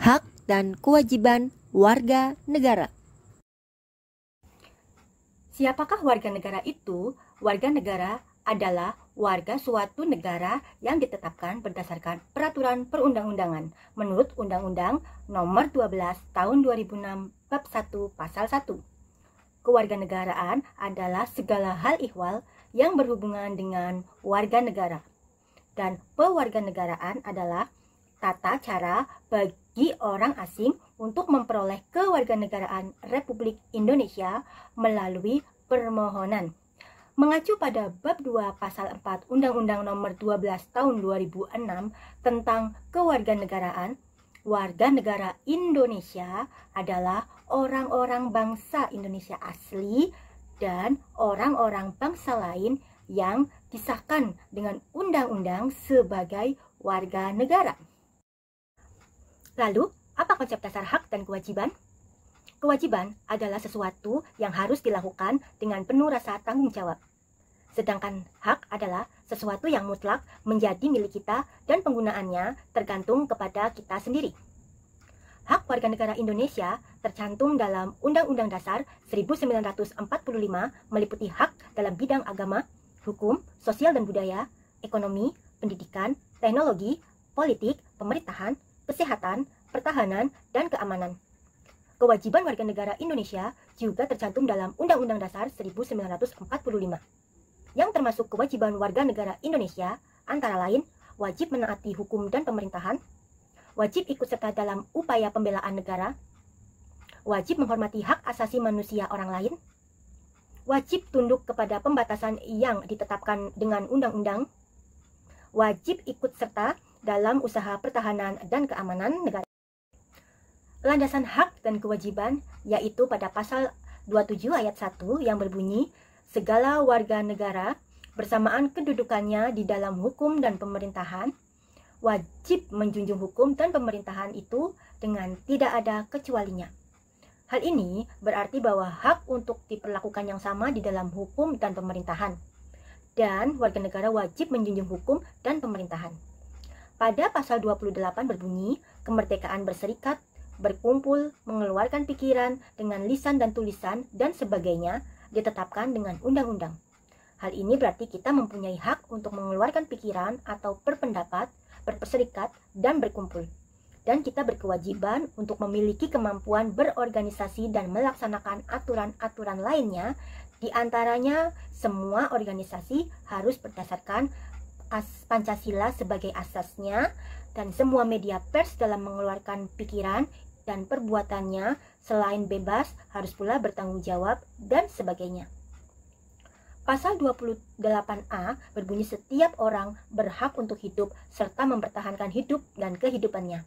Hak dan kewajiban warga negara. Siapakah warga negara itu? Warga negara adalah warga suatu negara yang ditetapkan berdasarkan peraturan perundang-undangan menurut Undang-Undang Nomor 12 Tahun 2006 Bab 1 Pasal 1. Kewarganegaraan adalah segala hal ihwal yang berhubungan dengan warga negara. Dan pewarganegaraan adalah tata cara bagi orang asing untuk memperoleh kewarganegaraan Republik Indonesia melalui permohonan. Mengacu pada Bab 2 Pasal 4 Undang-Undang Nomor 12 Tahun 2006 tentang kewarganegaraan, warga negara Indonesia adalah orang-orang bangsa Indonesia asli dan orang-orang bangsa lain yang disahkan dengan undang-undang sebagai warga negara. Lalu, apa konsep dasar hak dan kewajiban? Kewajiban adalah sesuatu yang harus dilakukan dengan penuh rasa tanggung jawab. Sedangkan hak adalah sesuatu yang mutlak menjadi milik kita dan penggunaannya tergantung kepada kita sendiri. Hak warga negara Indonesia tercantum dalam Undang-Undang Dasar 1945 meliputi hak dalam bidang agama, hukum, sosial dan budaya, ekonomi, pendidikan, teknologi, politik, pemerintahan, kesehatan, pertahanan, dan keamanan. Kewajiban warga negara Indonesia juga tercantum dalam Undang-Undang Dasar 1945, yang termasuk kewajiban warga negara Indonesia antara lain wajib menaati hukum dan pemerintahan, wajib ikut serta dalam upaya pembelaan negara, wajib menghormati hak asasi manusia orang lain, wajib tunduk kepada pembatasan yang ditetapkan dengan undang-undang, wajib ikut serta dalam usaha pertahanan dan keamanan negara. Landasan hak dan kewajiban yaitu pada pasal 27 ayat 1 yang berbunyi, segala warga negara bersamaan kedudukannya di dalam hukum dan pemerintahan wajib menjunjung hukum dan pemerintahan itu dengan tidak ada kecualinya. Hal ini berarti bahwa hak untuk diperlakukan yang sama di dalam hukum dan pemerintahan, dan warga negara wajib menjunjung hukum dan pemerintahan. Pada pasal 28 berbunyi, kemerdekaan berserikat, berkumpul, mengeluarkan pikiran dengan lisan dan tulisan, dan sebagainya ditetapkan dengan undang-undang. Hal ini berarti kita mempunyai hak untuk mengeluarkan pikiran atau berpendapat, berserikat, dan berkumpul. Dan kita berkewajiban untuk memiliki kemampuan berorganisasi dan melaksanakan aturan-aturan lainnya, di antaranya semua organisasi harus berdasarkan Pancasila sebagai asasnya, dan semua media pers dalam mengeluarkan pikiran dan perbuatannya selain bebas harus pula bertanggung jawab dan sebagainya. Pasal 28A berbunyi setiap orang berhak untuk hidup serta mempertahankan hidup dan kehidupannya.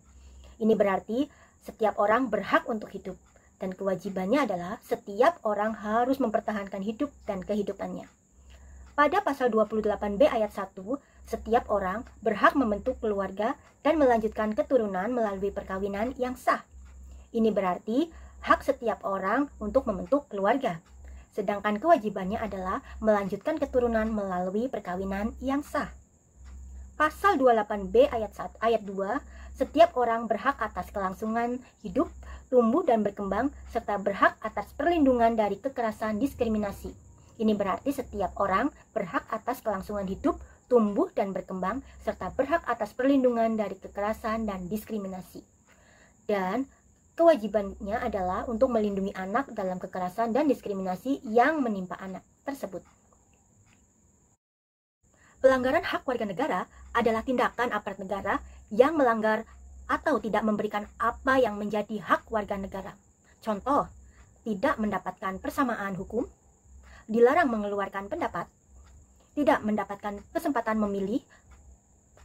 Ini berarti setiap orang berhak untuk hidup dan kewajibannya adalah setiap orang harus mempertahankan hidup dan kehidupannya. Pada pasal 28B ayat 1, setiap orang berhak membentuk keluarga dan melanjutkan keturunan melalui perkawinan yang sah. Ini berarti hak setiap orang untuk membentuk keluarga. Sedangkan kewajibannya adalah melanjutkan keturunan melalui perkawinan yang sah. Pasal 28B ayat 2, setiap orang berhak atas kelangsungan hidup, tumbuh dan berkembang, serta berhak atas perlindungan dari kekerasan diskriminasi. Ini berarti setiap orang berhak atas kelangsungan hidup, tumbuh dan berkembang, serta berhak atas perlindungan dari kekerasan dan diskriminasi. Dan kewajibannya adalah untuk melindungi anak dalam kekerasan dan diskriminasi yang menimpa anak tersebut. Pelanggaran hak warga negara adalah tindakan aparat negara yang melanggar atau tidak memberikan apa yang menjadi hak warga negara. Contoh, tidak mendapatkan persamaan hukum, dilarang mengeluarkan pendapat, tidak mendapatkan kesempatan memilih,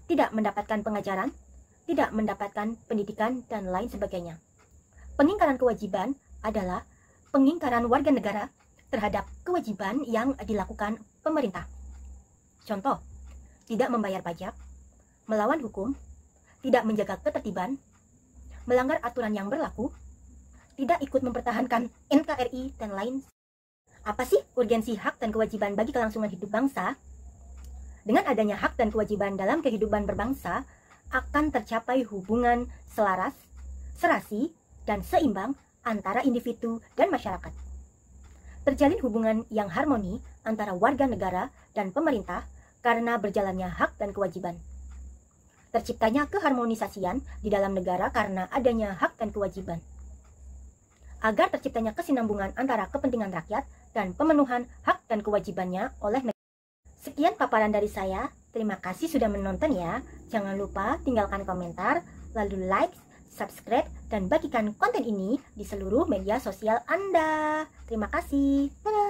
tidak mendapatkan pengajaran, tidak mendapatkan pendidikan, dan lain sebagainya. Pengingkaran kewajiban adalah pengingkaran warga negara terhadap kewajiban yang dilakukan pemerintah. Contoh, tidak membayar pajak, melawan hukum, tidak menjaga ketertiban, melanggar aturan yang berlaku, tidak ikut mempertahankan NKRI, dan lain. Apa sih urgensi hak dan kewajiban bagi kelangsungan hidup bangsa? Dengan adanya hak dan kewajiban dalam kehidupan berbangsa, akan tercapai hubungan selaras, serasi, dan seimbang antara individu dan masyarakat. Terjalin hubungan yang harmoni antara warga negara dan pemerintah karena berjalannya hak dan kewajiban. Terciptanya keharmonisasian di dalam negara karena adanya hak dan kewajiban. Agar terciptanya kesinambungan antara kepentingan rakyat dan pemenuhan hak dan kewajibannya oleh negara. Sekian paparan dari saya. Terima kasih sudah menonton ya. Jangan lupa tinggalkan komentar, lalu like, subscribe, dan bagikan konten ini di seluruh media sosial Anda. Terima kasih. Dadah.